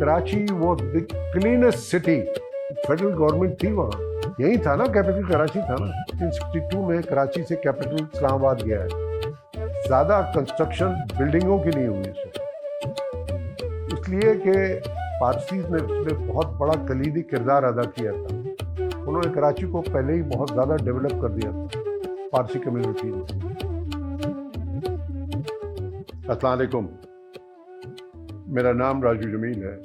कराची वो the cleanest city, federal government थी वहाँ, यही था ना, कैपिटल कराची था ना। 1962 में कराची से कैपिटल इस्लामाबाद गया है। ज़्यादा कंस्ट्रक्शन बिल्डिंगों की नहीं हुई उसमें, इसलिए कि पारसीज ने उसमें बहुत बड़ा कलीदी किरदार अदा किया था। उन्होंने कराची को पहले ही बहुत ज़्यादा डेवलप कर दिया था पारसी कम्युनिटी ने। अस्सलाम वालेकुम, मेरा नाम राजू जमील है।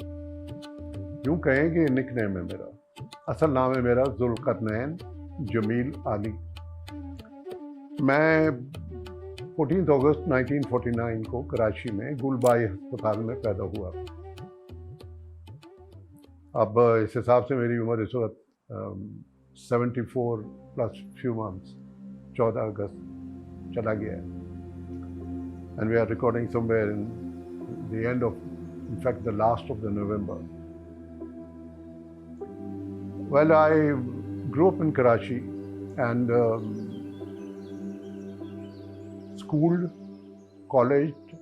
यूँ कहें कि निक नेम है मेरा, असल नाम है मेरा जुल्करनैन जमील आली। मैं 14 अगस्त 1949 को कराची में गुलबाई अस्पताल में पैदा हुआ। अब इस हिसाब से मेरी उम्र इस वक्त 74 प्लस फ्यू मंथ्स, 14 अगस्त चला गया है। And we are recording somewhere in the end of, in fact the last of the November. Well, I grew up in Karachi and schooled, colleged.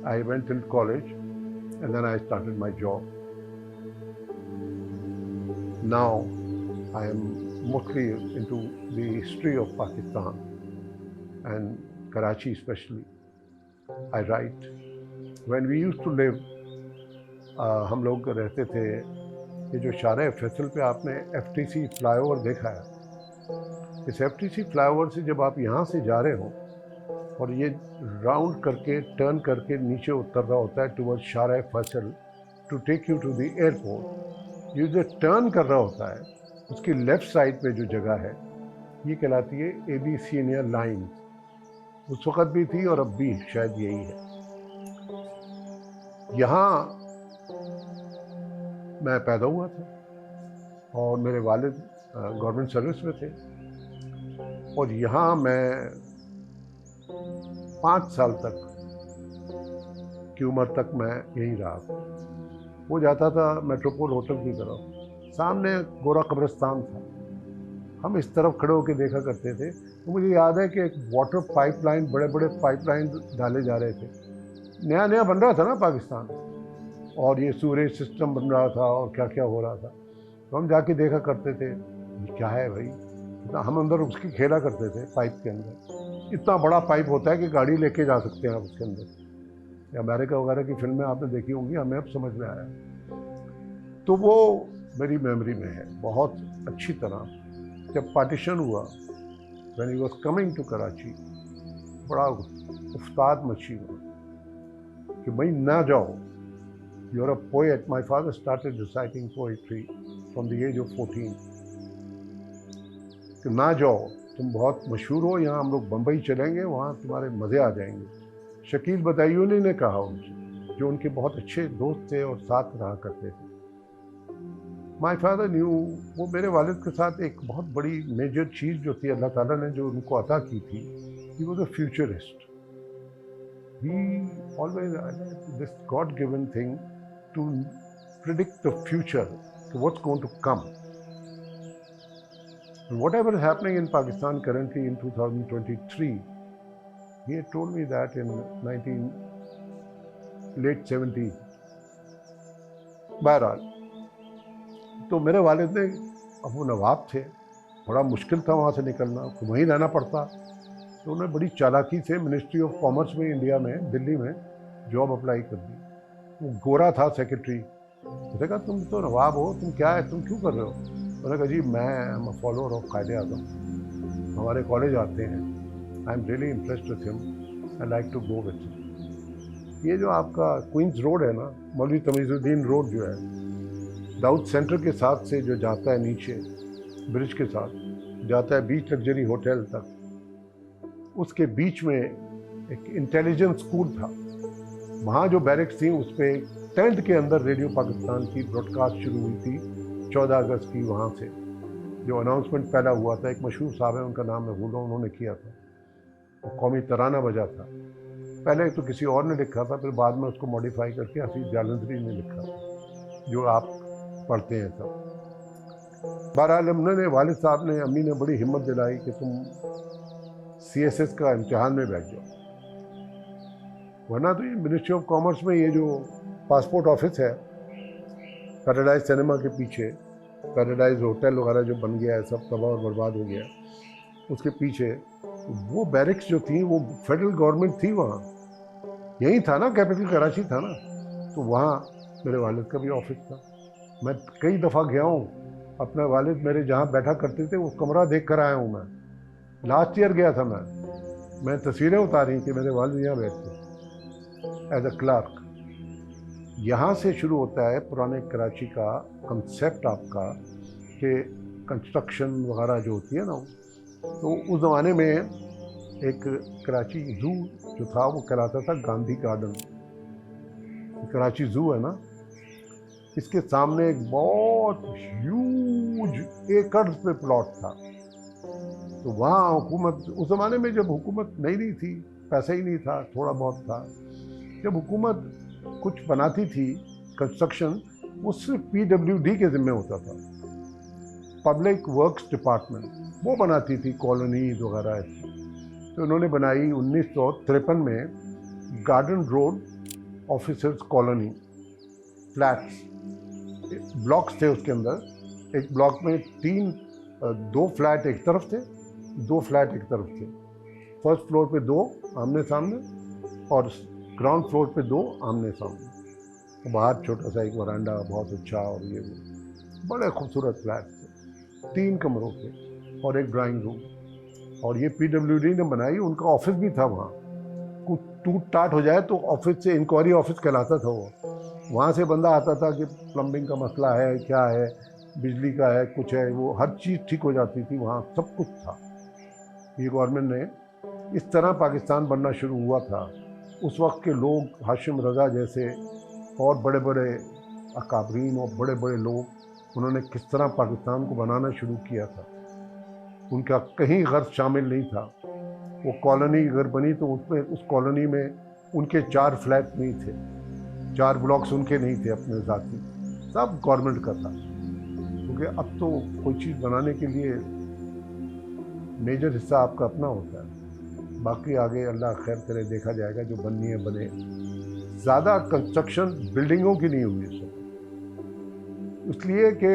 I went in college and then I started my job. Now I am mostly into the history of Pakistan and Karachi especially. I write. When we used to live, हम लोग रहते थे, ये जो शारे फैसल पे आपने FTC flyover देखा है, इस FTC फ्लाईओवर से जब आप यहाँ से जा रहे हो और ये राउंड करके टर्न करके नीचे उतर रहा होता है toward Sharae Faisal to take you to the airport, ये जो टर्न कर रहा होता है उसकी लेफ़्ट साइड पे जो जगह है ये कहलाती है AB सीनियर लाइन। उस वक़्त भी थी और अब भी शायद यही है। यहाँ मैं पैदा हुआ था और मेरे वालिद गवर्नमेंट सर्विस में थे और यहाँ मैं 5 साल तक की उम्र तक मैं यहीं रहा था। वो जाता था मेट्रोपोल होटल की तरफ, सामने गोरा कब्रिस्तान था, हम इस तरफ खड़े होकर देखा करते थे। तो मुझे याद है कि एक वाटर पाइपलाइन, बड़े बड़े पाइपलाइन डाले जा रहे थे, नया नया बन रहा था ना पाकिस्तान, और ये सूरेज सिस्टम बन रहा था और क्या क्या हो रहा था। तो हम जाके देखा करते थे, ये क्या है भाई, इतना हम अंदर उसकी खेला करते थे पाइप के अंदर। इतना बड़ा पाइप होता है कि गाड़ी लेके जा सकते हैं आप उसके अंदर। अमेरिका वगैरह की फिल्में आपने देखी होंगी, हमें अब समझ में आया। तो वो मेरी मेमोरी में है बहुत अच्छी तरह। जब पार्टीशन हुआ, when he was coming to Karachi, बड़ा उफ्ताद मची कि भाई ना जाओ, you're a poet. My father started reciting poetry from the age of 14. कि ना जाओ, तुम बहुत मशहूर हो, यहाँ हम लोग बम्बई चलेंगे, वहाँ तुम्हारे मज़े आ जाएंगे। शकील बदायूनी ने कहा उनसे, जो उनके बहुत अच्छे दोस्त थे और साथ रहा करते थे। माई फादर न्यू, वो मेरे वालिद के साथ एक बहुत बड़ी मेजर चीज़ जो थी अल्लाह ताला ने जो उनको अता की थी, he was a futurist. He always had this God-given thing to predict the future, to what's going to come. And whatever is happening in Pakistan currently in 2023, he had told me that in late 70s. बहरहाल, तो मेरे वालिद ने, अब वो नवाब थे, बड़ा मुश्किल था वहाँ से निकलना, तो वहीं रहना पड़ता। तो उन्होंने बड़ी चालाकी से मिनिस्ट्री ऑफ कॉमर्स में इंडिया में, दिल्ली में जॉब अप्लाई कर दी। वो गोरा था सेक्रेटरी। उसने कहा तुम तो नवाब हो, तुम क्या है, तुम क्यों कर रहे हो? उन्होंने कहा जी मैं एम अ फॉलोअर ऑफ कायदे आज़म, हमारे कॉलेज आते हैं, I am really impressed with him, I like to go with him. ये जो आपका क्वींस रोड है ना, मौलवी तमीज़ुद्दीन रोड जो है, दाऊद सेंटर के साथ से जो जाता है नीचे ब्रिज के साथ, जाता है बीच लग्जरी होटल तक, उसके बीच में एक इंटेलिजेंस स्कूल था। वहाँ जो बैरिक्स थी उस पर टेंट के अंदर रेडियो पाकिस्तान की ब्रॉडकास्ट शुरू हुई थी 14 अगस्त की। वहाँ से जो अनाउंसमेंट पहला हुआ था, एक मशहूर साहब है, उनका नाम मैं भूल रहा हूँ, उन्होंने किया था, वो कौमी तराना बजा था। पहले तो किसी और ने लिखा था, फिर बाद में उसको मॉडिफाई करके हफीज जालंधरी ने लिखा, जो आप पढ़ते हैं सब। बहरहाल उन्होंने, वालिद साहब ने, अम्मी ने बड़ी हिम्मत दिलाई कि तुम CSS का इम्तिहान में बैठ जाओ, वरना तो ये मिनिस्ट्री ऑफ कॉमर्स में ये जो पासपोर्ट ऑफिस है पैराडाइज सिनेमा के पीछे, पैराडाइज होटल वगैरह जो बन गया है सब तबाह और बर्बाद हो गया, उसके पीछे वो बैरिक्स जो थी वो फेडरल गवर्नमेंट थी वहाँ, यही था ना, कैपिटल कराची था ना, तो वहाँ मेरे वालिद का भी ऑफिस था। मैं कई दफ़ा गया हूँ, अपने वालिद मेरे जहाँ बैठा करते थे वो कमरा देख कर आया हूँ। मैं लास्ट ईयर गया था, मैं तस्वीरें उतारी कि मेरे वालिद यहाँ बैठते एज अ क्लार्क। यहाँ से शुरू होता है पुराने कराची का कंसेप्ट आपका, कि कंस्ट्रक्शन वगैरह जो होती है ना, तो उस ज़माने में एक कराची जू जो था वो कहलाता था गांधी गार्डन। कराची जू है ना, इसके सामने एक बहुत ह्यूज एकर्स पे प्लॉट था। तो वहाँ हुकूमत, उस ज़माने में जब हुकूमत नहीं थी, पैसा ही नहीं था, थोड़ा बहुत था, जब हुकूमत कुछ बनाती थी कंस्ट्रक्शन, वो सिर्फ PWD के ज़िम्मे होता था, पब्लिक वर्क्स डिपार्टमेंट, वो बनाती थी कॉलोनीज वगैरह ऐसी। तो उन्होंने बनाई 1953 में garden road officers colony, flats, blocks थे उसके अंदर। एक ब्लॉक में दो फ्लैट एक तरफ थे, दो फ्लैट एक तरफ थे। फर्स्ट फ्लोर पे दो आमने सामने और ग्राउंड फ्लोर पे दो आमने सामने। बाहर छोटा सा एक वरांडा बहुत अच्छा, और ये वो बड़े खूबसूरत फ्लैट थे, 3 कमरों के और एक ड्राइंग रूम। और ये PWD ने बनाई, उनका ऑफिस भी था वहाँ। कुछ टूट टाट हो जाए तो ऑफिस से, इंक्वायरी ऑफिस कहलाता था वो, वहाँ से बंदा आता था कि प्लम्बिंग का मसला है, क्या है, बिजली का है, कुछ है, वो हर चीज़ ठीक हो जाती थी वहाँ, सब कुछ था। ये गवर्नमेंट ने इस तरह पाकिस्तान बनना शुरू हुआ था। उस वक्त के लोग, हाशिम रज़ा जैसे और बड़े बड़े अकाबरीन और बड़े बड़े लोग, उन्होंने किस तरह पाकिस्तान को बनाना शुरू किया था, उनका कहीं गर्ज शामिल नहीं था। वो कॉलोनी अगर बनी तो उसमें, उस कॉलोनी में उनके 4 फ्लैट नहीं थे, 4 ब्लॉक्स उनके नहीं थे अपने ज़ाती, सब गवर्नमेंट का था। क्योंकि अब तो कोई चीज़ बनाने के लिए मेजर हिस्सा आपका अपना होता है, बाकी आगे अल्लाह खैर करे, देखा जाएगा, जो बननी है बने। ज़्यादा कंस्ट्रक्शन बिल्डिंगों की नहीं हुई सब, इसलिए कि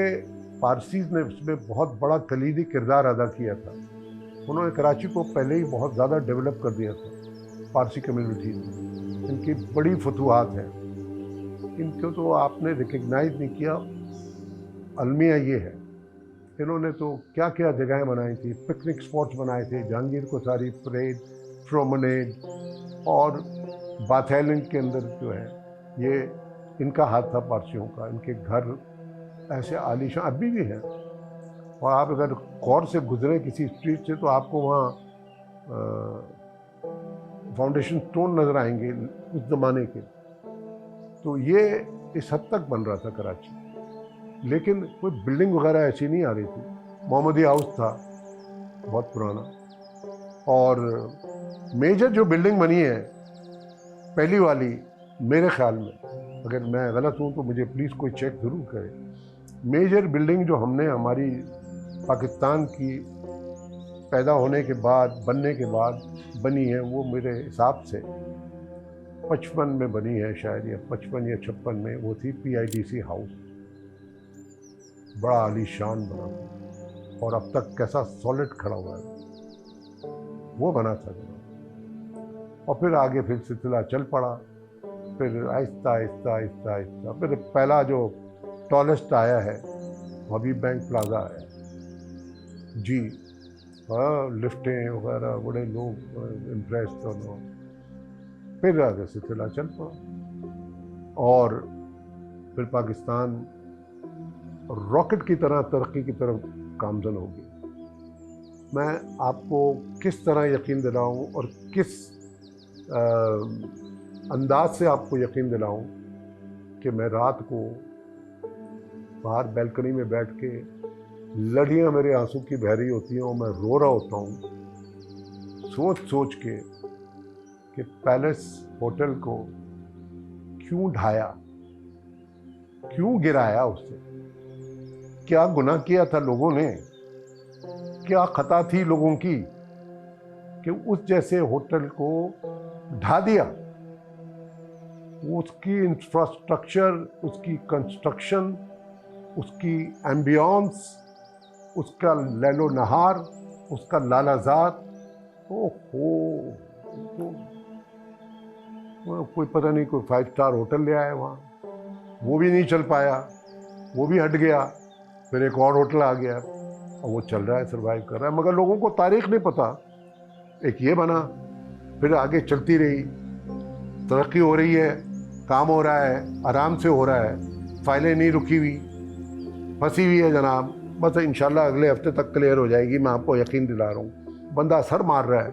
पारसीज़ ने उसमें बहुत बड़ा कलीदी किरदार अदा किया था। उन्होंने कराची को पहले ही बहुत ज़्यादा डेवलप कर दिया था, पारसी कम्युनिटी ने। इनकी बड़ी फतूहात हैं, इनको तो आपने रिकग्नाइज नहीं किया। अलमिया ये है, इन्होंने तो क्या क्या जगहें बनाई थी, पिकनिक स्पॉट्स बनाए थे, जहांगीर को सारी परेड, प्रोमनेड, और बाथ आइलैंड के अंदर जो है, ये इनका हाथ था पारसियों का। इनके घर ऐसे आलीशान अभी भी हैं, और आप अगर गौर से गुजरे किसी स्ट्रीट से तो आपको वहाँ फाउंडेशन स्टोन नज़र आएंगे उस ज़माने के। तो ये इस हद तक बन रहा था कराची, लेकिन कोई बिल्डिंग वगैरह ऐसी नहीं आ रही थी। मोहम्मदी हाउस था बहुत पुराना, और मेजर जो बिल्डिंग बनी है पहली वाली, मेरे ख्याल में, अगर मैं गलत हूँ तो मुझे प्लीज़ कोई चेक ज़रूर करे, मेजर बिल्डिंग जो हमने हमारी पाकिस्तान की पैदा होने के बाद, बनने के बाद बनी है, वो मेरे हिसाब से 55 में बनी है शायद, या 55 या 56 में, वो थी PIDC हाउस। बड़ा आलीशान बना था, और अब तक कैसा सॉलिड खड़ा हुआ है, वो बना था जनाब। और फिर आगे फिर सिलसिला चल पड़ा, फिर आहिस्ता आहिस्ता आहिस्ता आहिस्ता फिर पहला जो टॉलेस्ट आया है हबीब बैंक प्लाजा है जी, हाँ, लिफ्टें वगैरह, बड़े लोग इम्प्रेस दोनों। फिर आगे सिलसिला चल पड़ा, और फिर पाकिस्तान रॉकेट की तरह तरक्की की तरफ गामज़न होगी। मैं आपको किस तरह यकीन दिलाऊं और किस अंदाज से आपको यकीन दिलाऊं कि मैं रात को बाहर बैल्कनी में बैठ के, लड़ियाँ मेरे आंसू की बह रही होती हैं और मैं रो रहा होता हूँ सोच सोच के कि पैलेस होटल को क्यों ढाया, क्यों गिराया, उससे क्या गुनाह किया था लोगों ने, क्या खता थी लोगों की कि उस जैसे होटल को ढा दिया। उसकी इंफ्रास्ट्रक्चर, उसकी कंस्ट्रक्शन उसकी एम्बियंस, उसका लैलो नहार, उसका लालाजात, ओहो, तो कोई पता नहीं कोई 5 स्टार होटल ले आए वहाँ, वो भी नहीं चल पाया, वो भी हट गया, फिर एक और होटल आ गया और वो चल रहा है, सर्वाइव कर रहा है, मगर लोगों को तारीख नहीं पता। एक ये बना, फिर आगे चलती रही, तरक्की हो रही है, काम हो रहा है, आराम से हो रहा है, फाइलें नहीं रुकी हुई, फंसी हुई है जनाब, बस इंशाल्लाह अगले हफ्ते तक क्लियर हो जाएगी, मैं आपको यकीन दिला रहा हूँ। बंदा सर मार रहा है।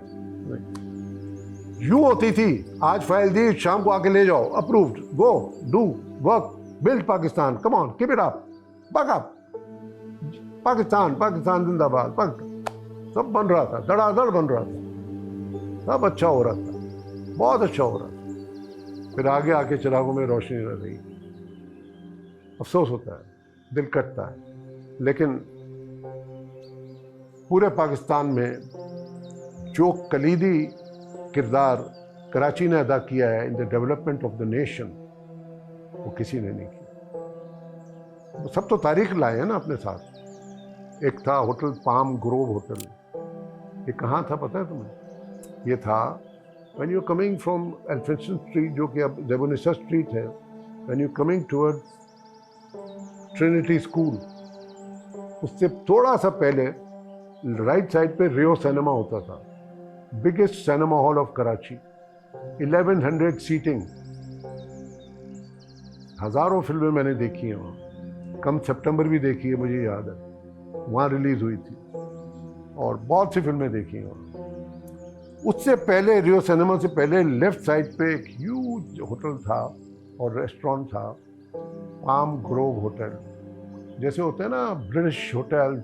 यूँ होती थी, आज फाइल दी, शाम को आके ले जाओ, approved, go do work, build Pakistan, come on, keep it up, back up, Pakistan Pakistan जिंदाबाद, सब बन रहा था, धड़ाधड़ बन रहा था, सब अच्छा हो रहा था, बहुत अच्छा हो रहा था। फिर आगे आके चिरागों में रोशनी रह रही। अफसोस होता है, दिल कटता है, लेकिन पूरे पाकिस्तान में जो कलीदी किरदार कराची ने अदा किया है in the development of the nation, वो किसी ने नहीं किया। सब तो तारीख लाए हैं ना अपने साथ। एक था होटल पाम ग्रोव होटल, ये कहाँ था पता है तुम्हें? ये था when you coming from Elphinstone street, जो कि अब जेबोनिसा स्ट्रीट है, when you coming towards Trinity school, उससे थोड़ा सा पहले राइट साइड पे रियो सिनेमा होता था, biggest cinema hall of Karachi, 1100 seating, हजारों फिल्में मैंने देखी हैं वहाँ, कम सितंबर भी देखी है, मुझे याद है, वहाँ रिलीज हुई थी, और बहुत सी फिल्में देखी हैं वहाँ। उससे पहले, रियो सिनेमा से पहले, लेफ्ट साइड पे एक ह्यूज होटल था और रेस्टोरेंट था, पाम ग्रोव होटल, जैसे होते हैं ना ब्रिटिश होटल,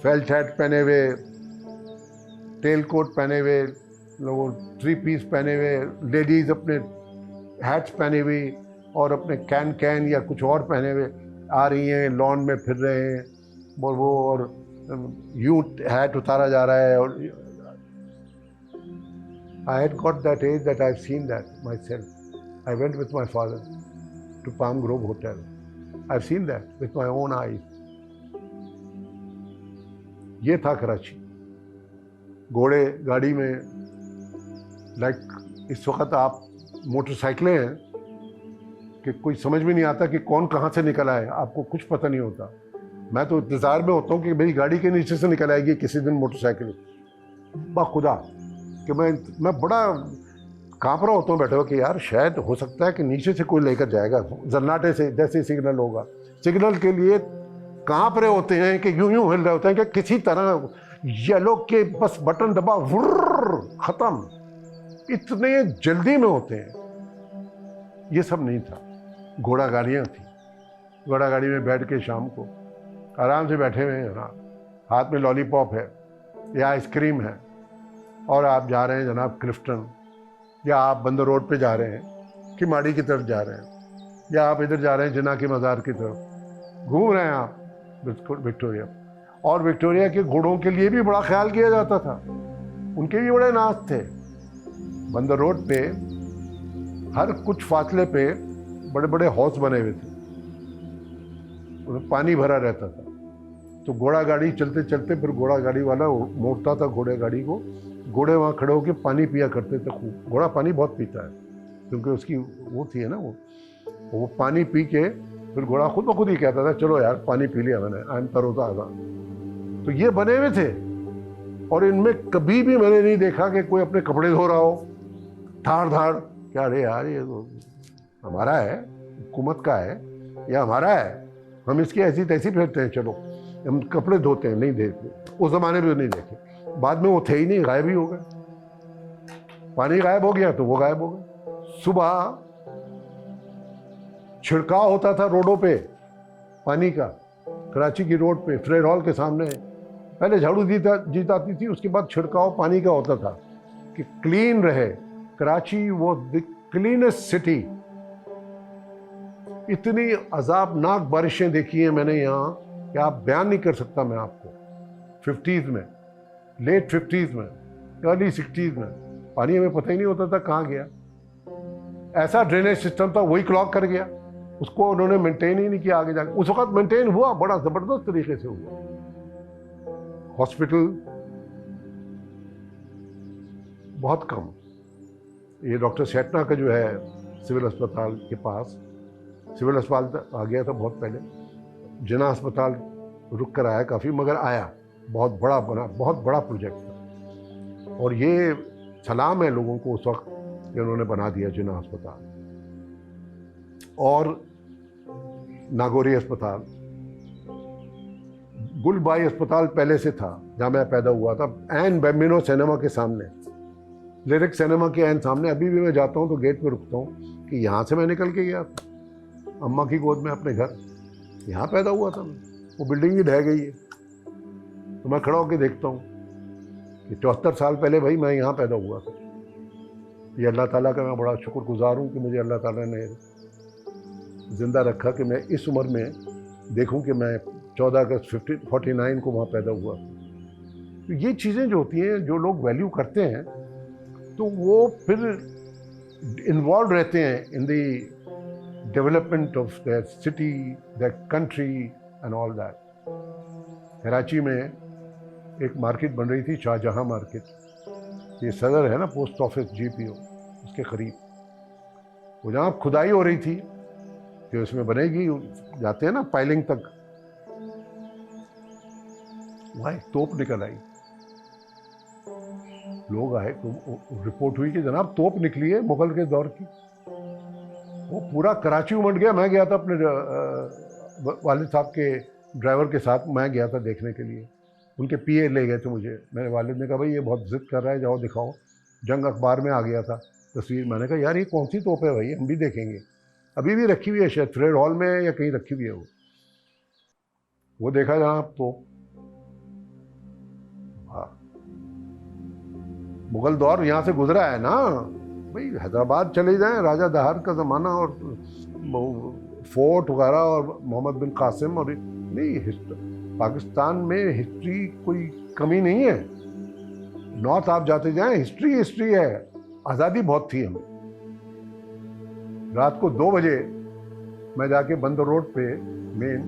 फेल्ट हैट पहने हुए, टेल कोट पहने हुए लोगों, 3 पीस पहने हुए, लेडीज अपने हैट्स पहने हुई और अपने कैन या कुछ और पहने हुए आ रही हैं, लॉन में फिर रहे हैं, और यूं हैट उतारा जा रहा है। और I had got that age that I've seen that myself. I went with my father to Palm Grove Hotel. I've seen that with my own eyes. ये था कराची। घोड़े गाड़ी में, लाइक इस वक्त आप मोटरसाइकिलें हैं कि कोई समझ में नहीं आता कि कौन कहाँ से निकल आए, आपको कुछ पता नहीं होता। मैं तो इंतज़ार में होता हूँ कि मेरी गाड़ी के नीचे से निकल आएगी किसी दिन मोटरसाइकिल, बाखुदा कि मैं बड़ा काँप रहा होता हूँ बैठे हुआ कि यार शायद हो सकता है कि नीचे से कोई लेकर जाएगा, जन्नाटे से जैसे सिग्नल होगा, सिग्नल के लिए काँप रहे होते हैं कि यूं यूं हिल रहे होते हैं कि किसी तरह येलो के बस बटन दबा, वुर्र, खत्म, इतने जल्दी में होते हैं। ये सब नहीं था, घोड़ा गाड़ियाँ थी, घोड़ा गाड़ी में बैठ के शाम को आराम से बैठे हुए हैं ना, हाथ में लॉलीपॉप है या आइसक्रीम है, और आप जा रहे हैं जनाब क्लिफ्टन, या आप बंदर रोड पे जा रहे हैं, किमाड़ी की तरफ जा रहे हैं, या आप इधर जा रहे हैं जिना के मज़ार की तरफ, घूम रहे हैं आप विक्टोरिया। और विक्टोरिया के घोड़ों के लिए भी बड़ा ख्याल किया जाता था, उनके भी बड़े नाच थे। बंदर रोड पे हर कुछ फासले पे बड़े बड़े हाउस बने हुए थे, उनमें पानी भरा रहता था, तो घोड़ा गाड़ी चलते चलते फिर घोड़ा गाड़ी वाला मोड़ता था घोड़े गाड़ी को, घोड़े वहाँ खड़े होकर पानी पिया करते थे खूब। घोड़ा पानी बहुत पीता है क्योंकि उसकी वो थी है ना, वो पानी पी के फिर घोड़ा खुद ब खुद ही कहता था चलो यार पानी पी लिया मैंने, आई एम तरोताज़ा। तो ये बने हुए थे, और इनमें कभी भी मैंने नहीं देखा कि कोई अपने कपड़े धो रहा हो धाड़ धाड़, क्या अरे यार ये तो हमारा है, हुकूमत का है या हमारा है, हम इसकी ऐसी तैसी फेरते हैं, चलो हम कपड़े धोते हैं, नहीं देखते। उस ज़माने में नहीं देखे, बाद में वो थे ही नहीं, गायब ही हो गए, पानी गायब हो गया तो वो गायब हो गए। सुबह छिड़काव होता था रोडों पे पानी का, कराची की रोड पे फ्रेड हॉल के सामने, पहले झाड़ू जीत आती थी, उसके बाद छिड़काव पानी का होता था कि क्लीन रहे कराची, वो द क्लीनेस्ट सिटी। इतनी अजाबनाक बारिशें देखी हैं मैंने यहाँ कि आप बयान नहीं कर सकता मैं आपको। 50s में, लेट 50s में, अर्ली 60s में पानी हमें पता ही नहीं होता था कहाँ गया, ऐसा ड्रेनेज सिस्टम था, वही क्लॉग कर गया, उसको उन्होंने मेंटेन ही नहीं किया आगे जाके। उस वक्त मेंटेन हुआ, बड़ा जबरदस्त तरीके से हुआ। हॉस्पिटल बहुत कम। ये डॉक्टर शेटना का जो है सिविल अस्पताल के पास, सिविल अस्पताल आ गया था बहुत पहले, जिना अस्पताल रुक कर आया काफ़ी, मगर आया, बहुत बड़ा बना, बहुत बड़ा प्रोजेक्ट था। और ये सलाम है लोगों को उस वक्त कि उन्होंने बना दिया जिना अस्पताल। और नागौरी अस्पताल, गुलबाई अस्पताल पहले से था जहाँ मैं पैदा हुआ था, एन बेम्बिनो सिनेमा के सामने, लिरिक सिनेमा के एन सामने। अभी भी मैं जाता हूँ तो गेट पे रुकता हूँ कि यहाँ से मैं निकल के गया था अम्मा की गोद में अपने घर, यहाँ पैदा हुआ था मैं। वो बिल्डिंग ही ढह गई है, तो मैं खड़ा होकर देखता हूँ कि 74 साल पहले भाई मैं यहाँ पैदा हुआ था। ये अल्लाह ताला का मैं बड़ा शुक्रगुजार हूँ कि मुझे अल्लाह ताला ने ज़िंदा रखा कि मैं इस उम्र में देखूँ कि मैं 14 अगस्त 1949 को वहाँ पैदा हुआ। तो ये चीज़ें जो होती हैं, जो लोग वैल्यू करते हैं, तो वो फिर इन्वॉल्व रहते हैं in the development of their city, their country and all that. Karachi में एक मार्केट बन रही थी, शाहजहां मार्केट। ये सदर है ना पोस्ट ऑफिस GPO, उसके करीब। वो जहाँ खुदाई हो रही थी कि उसमें बनेगी, जाते हैं ना पाइलिंग तक, वहाँ एक तोप निकल आई। लोग आए तो रिपोर्ट हुई कि जनाब तोप निकली है मुगल के दौर की। वो पूरा कराची उमड़ गया। मैं गया था अपने वालिद साहब के ड्राइवर के साथ, मैं गया था देखने के लिए। उनके PA ले गए थे मुझे। मेरे वालिद ने कहा भाई ये बहुत जिद कर रहा है, जाओ दिखाओ। जंग अखबार में आ गया था तस्वीर। मैंने कहा यार ये कौन सी तोप है भाई, हम भी देखेंगे। अभी भी रखी हुई है शायद थ्रेड हॉल में या कहीं रखी हुई है वो देखा जनाब तोप। हाँ, मुगल दौर यहाँ से गुजरा है ना भाई। हैदराबाद चले जाएं, राजा दहार का ज़माना और फोर्ट वगैरह और मोहम्मद बिन कासिम, और नहीं, पाकिस्तान में हिस्ट्री कोई कमी नहीं है। नॉर्थ आप जाते जाएं, हिस्ट्री हिस्ट्री है। आज़ादी बहुत थी हमें। रात को 2 बजे मैं जाके बंदर रोड पे, मेन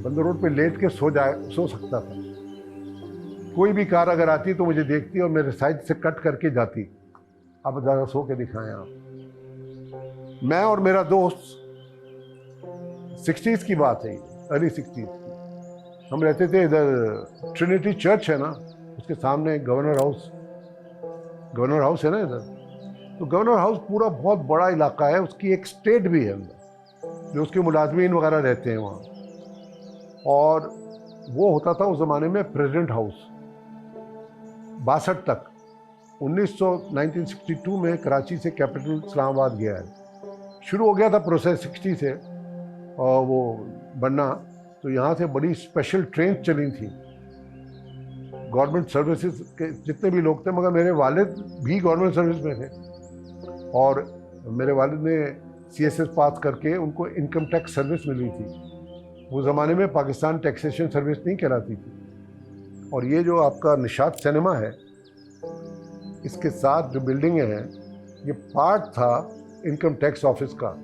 बंदर रोड पे लेट के सो सकता था। कोई भी कार अगर आती तो मुझे देखती और मेरे साइड से कट करके जाती, अब ज़्यादा सो के दिखाएं आप। मैं और मेरा दोस्त, 60s की बात है, अर्ली 60s की, हम रहते थे इधर ट्रिनिटी चर्च है ना, उसके सामने गवर्नर हाउस है ना इधर। तो गवर्नर हाउस पूरा बहुत बड़ा इलाका है, उसकी एक स्टेट भी है अंदर, जो उसके मुलाजमीन वगैरह रहते हैं वहाँ। और वो होता था उस ज़माने में प्रेसिडेंट हाउस 62 तक। 1962 में कराची से कैपिटल इस्लामाबाद गया है। शुरू हो गया था प्रोसेस 60 से और वो बनना। तो यहाँ से बड़ी स्पेशल ट्रेन चली थी, गवर्नमेंट सर्विसेज के जितने भी लोग थे, मगर मेरे वालिद भी गवर्नमेंट सर्विस में थे। और मेरे वालिद ने CSS पास करके उनको इनकम टैक्स सर्विस मिली थी। वो ज़माने में पाकिस्तान टैक्सेशन सर्विस नहीं कहलाती थी। और ये जो आपका निशात सिनेमा है, इसके साथ जो बिल्डिंग है, ये पार्ट था इनकम टैक्स ऑफिस का,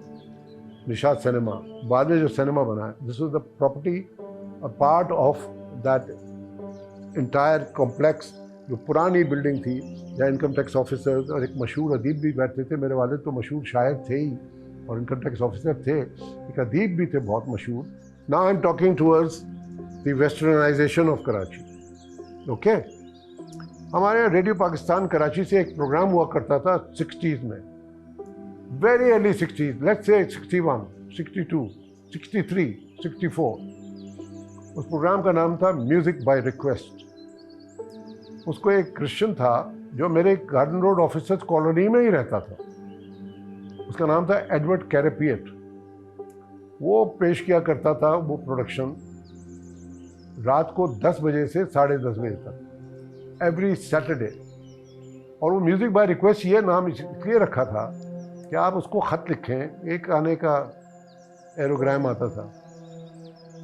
निशात सिनेमा। बाद में जो सिनेमा बना है, this was the property, a part of that entire complex. जो पुरानी बिल्डिंग थी जहाँ इनकम टैक्स ऑफिसर और एक मशहूर अदीब भी बैठते थे। मेरे वालिद तो मशहूर शायर थे ही और इनकम टैक्स ऑफिसर थे, एक अदीब भी थे बहुत मशहूर। Now I am talking towards the westernization of Karachi. Okay, हमारे रेडियो पाकिस्तान कराची से एक प्रोग्राम हुआ करता था 60s में, very early 60s, let's say 61, 62, 63, 64। उस प्रोग्राम का नाम था म्यूजिक बाय रिक्वेस्ट। उसको एक क्रिश्चियन था जो मेरे गार्डन रोड ऑफिसर्स कॉलोनी में ही रहता था, उसका नाम था एडवर्ड कैरेपिएट। वो पेश किया करता था वो प्रोडक्शन रात को 10 बजे से 10:30 बजे तक, एवरी सैटरडे। और वो म्यूज़िक बाय रिक्वेस्ट ये नाम इसलिए रखा था कि आप उसको ख़त लिखें, एक आने का एरोग्राम आता था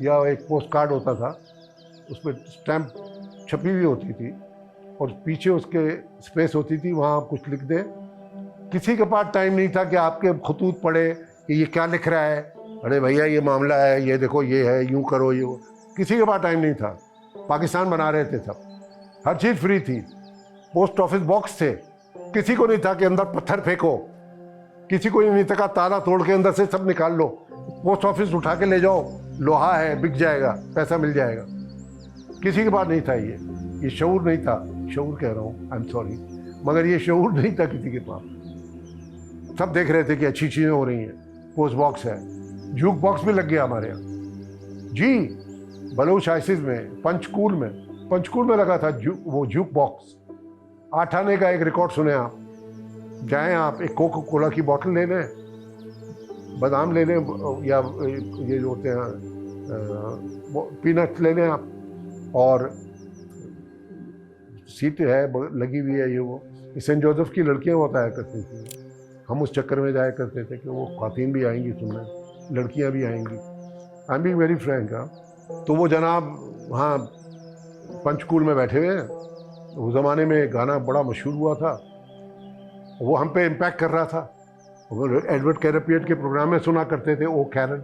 या एक पोस्ट कार्ड होता था, उस पर स्टैम्प छपी हुई होती थी और पीछे उसके स्पेस होती थी, वहाँ आप कुछ लिख दें। किसी के पास टाइम नहीं था कि आपके खतूत पढ़े कि ये क्या लिख रहा है, अरे भैया ये मामला है, ये देखो ये है, यूं करो ये वो। किसी के पास टाइम नहीं था। पाकिस्तान बना रहे थे सब, हर चीज़ फ्री थी, पोस्ट ऑफिस बॉक्स थे, किसी को नहीं था कि अंदर पत्थर फेंको, किसी को नहीं था ताला तोड़ के अंदर से सब निकाल लो, पोस्ट ऑफिस उठा के ले जाओ, लोहा है बिक जाएगा, पैसा मिल जाएगा। किसी के पास नहीं था ये शऊर नहीं था, शऊर कह रहा हूँ, आई एम सॉरी, मगर ये शऊर नहीं था किसी के पास। सब देख रहे थे कि अच्छी चीज़ें हो रही हैं, पोस्ट बॉक्स है, जूक बॉक्स भी लग गया हमारे यहाँ जी, बलूच आइसिस में, पंचकूल में लगा था वो जूक बॉक्स। 8 आने का एक रिकॉर्ड सुने आप, जाएं आप, एक कोका कोला की बोतल ले लें, बादाम ले लें, या ये जो होते हैं पीनट्स ले लें आप, और सीट है लगी हुई है, ये वो सेंट जोसेफ की लड़कियां बताया करती थी। हम उस चक्कर में जाया करते थे कि वो खातीन भी आएंगी सुनने, लड़कियां भी आएंगी। I am being very Frank. तो वो जनाब वहाँ पंचकूल में बैठे हुए हैं। उस ज़माने में गाना बड़ा मशहूर हुआ था, वो हम पे इम्पैक्ट कर रहा था। एडवर्ड कैरेपियट के प्रोग्राम में सुना करते थे, ओ कैरन,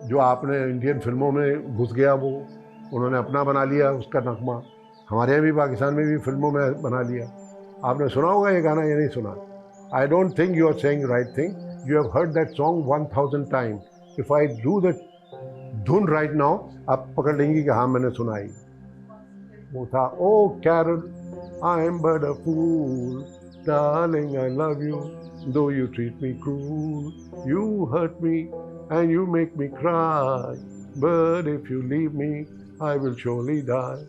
जो आपने इंडियन फिल्मों में घुस गया, वो उन्होंने अपना बना लिया उसका नगमा, हमारे यहाँ भी पाकिस्तान में भी फिल्मों में बना लिया। आपने सुना होगा ये गाना या नहीं सुना? I don't think you are saying right thing, you have heard that song 1000 times. If I do that धुन राइट नाउ, आप पकड़ लेंगी कि हाँ मैंने सुना ही। वो था, O Carol I am but a fool, darling I love you though you treat me cruel, you hurt me and you make me cry, but if you leave me I will surely die,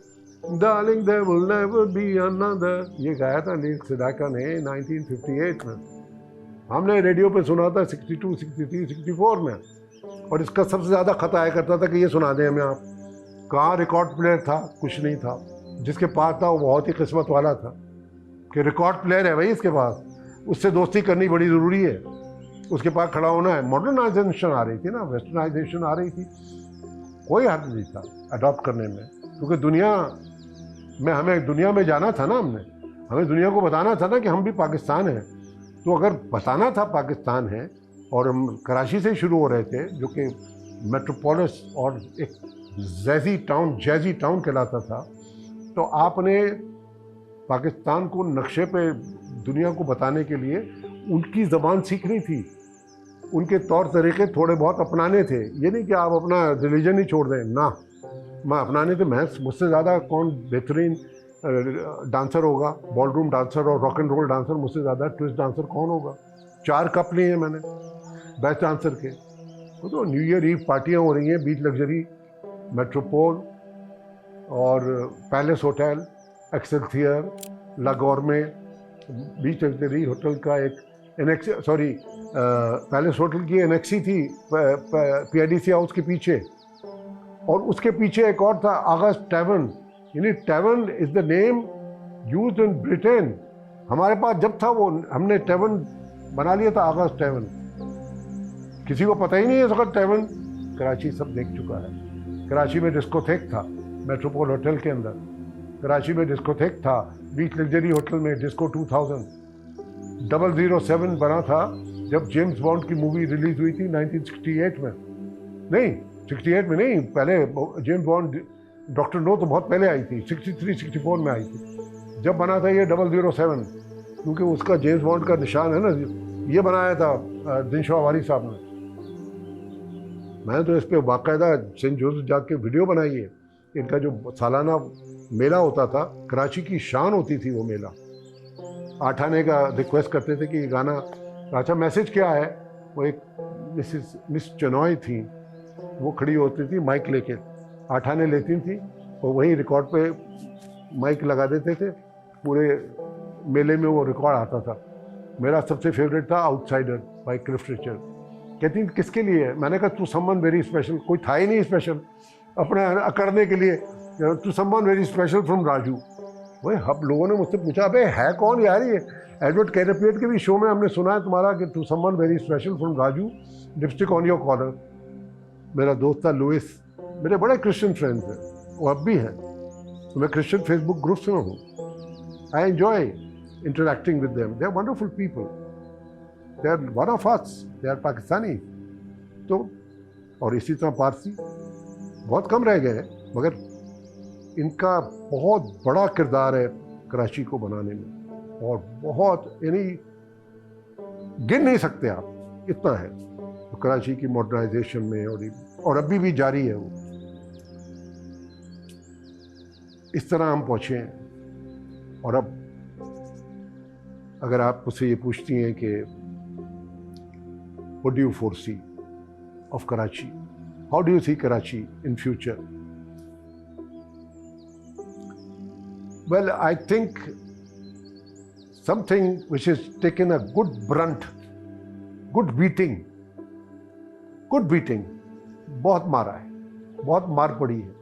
darling there will never be another। ये गाया था नील सिदाका ने 1958 में, हमने radio पे सुना था 62, 63, 64 में, और इसका सबसे ज़्यादा खत आया करता था कि ये सुना दें हमें आप। कहाँ रिकॉर्ड प्लेयर था? कुछ नहीं था। जिसके पास था वो बहुत ही किस्मत वाला था कि रिकॉर्ड प्लेयर है भाई इसके पास, उससे दोस्ती करनी बड़ी ज़रूरी है, उसके पास खड़ा होना है। मॉडर्नाइजेशन आ रही थी ना, वेस्टर्नाइजेशन आ रही थी, कोई हद नहीं था अडॉप्ट करने में, क्योंकि हमें दुनिया में जाना था ना, हमें दुनिया को बताना था ना कि हम भी पाकिस्तान हैं। तो अगर बताना था पाकिस्तान है, और हम कराची से शुरू हो रहे थे, जो कि मेट्रोपोलिस और एक जैजी टाउन कहलाता था, तो आपने पाकिस्तान को नक्शे पे दुनिया को बताने के लिए उनकी ज़बान सीखनी थी, उनके तौर तरीके थोड़े बहुत अपनाने थे। ये नहीं कि आप अपना रिलीजन ही छोड़ दें ना, मैं अपनाने थे। मुझसे ज़्यादा कौन बेहतरीन डांसर होगा, बॉलरूम डांसर और रॉक एंड रोल डांसर, मुझसे ज़्यादा ट्विस्ट डांसर कौन होगा? 4 कप लिए हैं मैंने बेस्ट डांसर के। तो न्यू ईयर ईव पार्टियाँ हो रही हैं बीच लग्जरी, मेट्रोपोल और पैलेस होटल, एक्सेल्सियर, लागोर में बीच लग्जरी होटल का एक पैलेस होटल की एनेक्सी थी PIDC हाउस के पीछे, और उसके पीछे एक और था, अगस्त टैवर्न। यानी tavern is the name used in Britain. हमारे पास जब था वो, हमने टैवर्न बना लिया था अगस्त टैवर्न। किसी को पता ही नहीं है इस वक्त टैवर्न। कराची सब देख चुका है। कराची में डिस्कोथेक था मेट्रोपोल होटल के अंदर, कराची में डिस्कोथेक था बीच लग्जरी होटल में, डिस्को 2000। 007 बना था जब जेम्स बॉन्ड की मूवी रिलीज हुई थी 1968 में, नहीं 68 में नहीं, पहले जेम्स बॉन्ड डॉक्टर नो तो बहुत पहले आई थी, 63-64 में आई थी। जब बना था ये 007, क्योंकि उसका जेम्स बॉन्ड का निशान है ना, ये बनाया था दिनशा वारी साहब ने। मैंने तो इस पर बाकायदा सेंट जोसेफ जाके वीडियो बनाई है। इनका जो सालाना मेला होता था, कराची की शान होती थी वो मेला। 8 आने का रिक्वेस्ट करते थे कि ये गाना, अच्छा मैसेज क्या है, वो एक मिस चनॉय थी, वो खड़ी होती थी माइक लेके, 8 आने लेती थी, और वहीं रिकॉर्ड पे माइक लगा देते थे, पूरे मेले में वो रिकॉर्ड आता था। मेरा सबसे फेवरेट था आउटसाइडर बाय क्लिफ रिचर्ड। कहती किसके लिए? मैंने कहा टू समवन वेरी स्पेशल। कोई था ही नहीं स्पेशल अपने अकड़ने के लिए, to someone very special from Raju. वही हम लोगों ने मुझसे पूछा, अबे है कौन यार ये? एडवर्ड कैरेपियट के भी शो में हमने सुना है तुम्हारा कि to someone very special from Raju, lipstick on your collar. मेरा दोस्त था लुइस। मेरे बड़े क्रिश्चियन फ्रेंड्स हैं, वो अब भी हैं, तो मैं क्रिश्चियन फेसबुक ग्रुप्स में हूँ। I enjoy interacting with them, they are wonderful people, they are one of us, they are Pakistani. तो और इसी तरह पारसी बहुत कम रह गए हैं, मगर इनका बहुत बड़ा किरदार है कराची को बनाने में, और बहुत, यानी गिन नहीं सकते आप, इतना है तो कराची की मॉडर्नाइजेशन में, और अभी भी जारी है वो। इस तरह हम पहुंचे हैं। और अब अगर आप मुझसे ये पूछती हैं कि what do you foresee of Karachi, how do you see Karachi in future, well I think something which has taken a good brunt, good beating, बहुत मारा है, बहुत मार पड़ी है,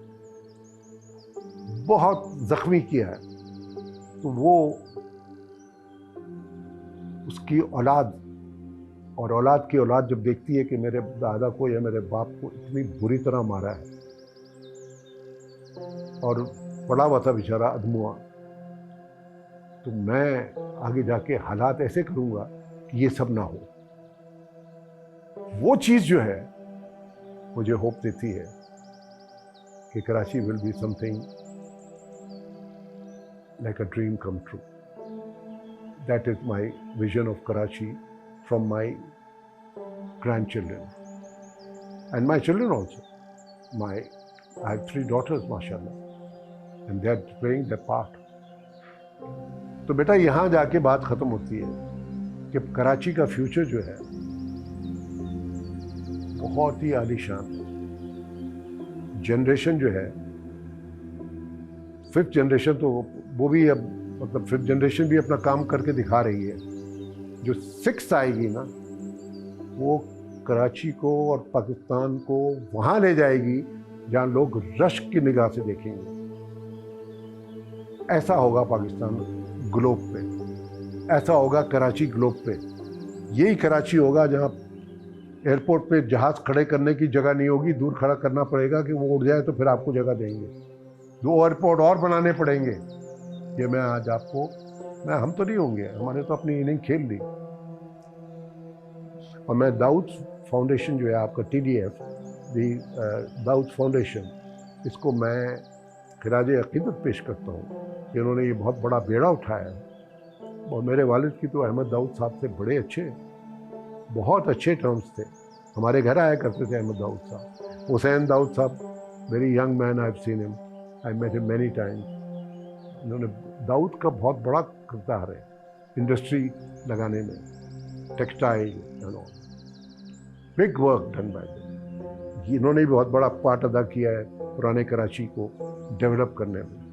बहुत जख्मी किया है, तो वो उसकी औलाद और औलाद की औलाद जब देखती है कि मेरे दादा को या मेरे बाप को इतनी बुरी तरह मारा है, और पड़ा हुआ था बेचारा अदमुआ, तो मैं आगे जाके हालात ऐसे करूंगा कि ये सब ना हो। वो चीज जो है मुझे होप देती है कि Karachi will be something like a dream come true. That is my vision of Karachi from my grandchildren and my children also. I have 3 daughters, mashallah, and they are playing their part. तो बेटा यहाँ जाके बात ख़त्म होती है कि कराची का फ्यूचर जो है बहुत ही आलीशान। जनरेशन जो है, 5th जनरेशन, तो वो भी अब, मतलब 5th जनरेशन भी अपना काम करके दिखा रही है। जो 6th आएगी ना, वो कराची को और पाकिस्तान को वहाँ ले जाएगी जहाँ लोग रश्क की निगाह से देखेंगे। ऐसा होगा पाकिस्तान ग्लोब पे, ऐसा होगा कराची ग्लोब पे। यही कराची होगा जहाँ एयरपोर्ट पे जहाज़ खड़े करने की जगह नहीं होगी, दूर खड़ा करना पड़ेगा कि वो उड़ जाए तो फिर आपको जगह देंगे। 2 एयरपोर्ट और बनाने पड़ेंगे। ये मैं आज आपको, हम तो नहीं होंगे, हमारे तो अपनी इनिंग खेल ली। और मैं दाऊद फाउंडेशन जो है आपका TDF, दाऊद फाउंडेशन, इसको मैं खिराज अकीदत पेश करता हूँ कि उन्होंने ये बहुत बड़ा बेड़ा उठाया है। और मेरे वालिद की तो अहमद दाऊद साहब से बड़े अच्छे, बहुत अच्छे टर्म्स थे। हमारे घर आया करते थे अहमद दाऊद साहब। Hussain Dawood sahab, very young man, I have seen him, I met him many times. उन्होंने, दाऊद का बहुत बड़ा किरदार है इंडस्ट्री लगाने में, textile and all, big work done by them. इन्होंने भी बहुत बड़ा पार्ट अदा किया है पुराने कराची को डेवलप करने में।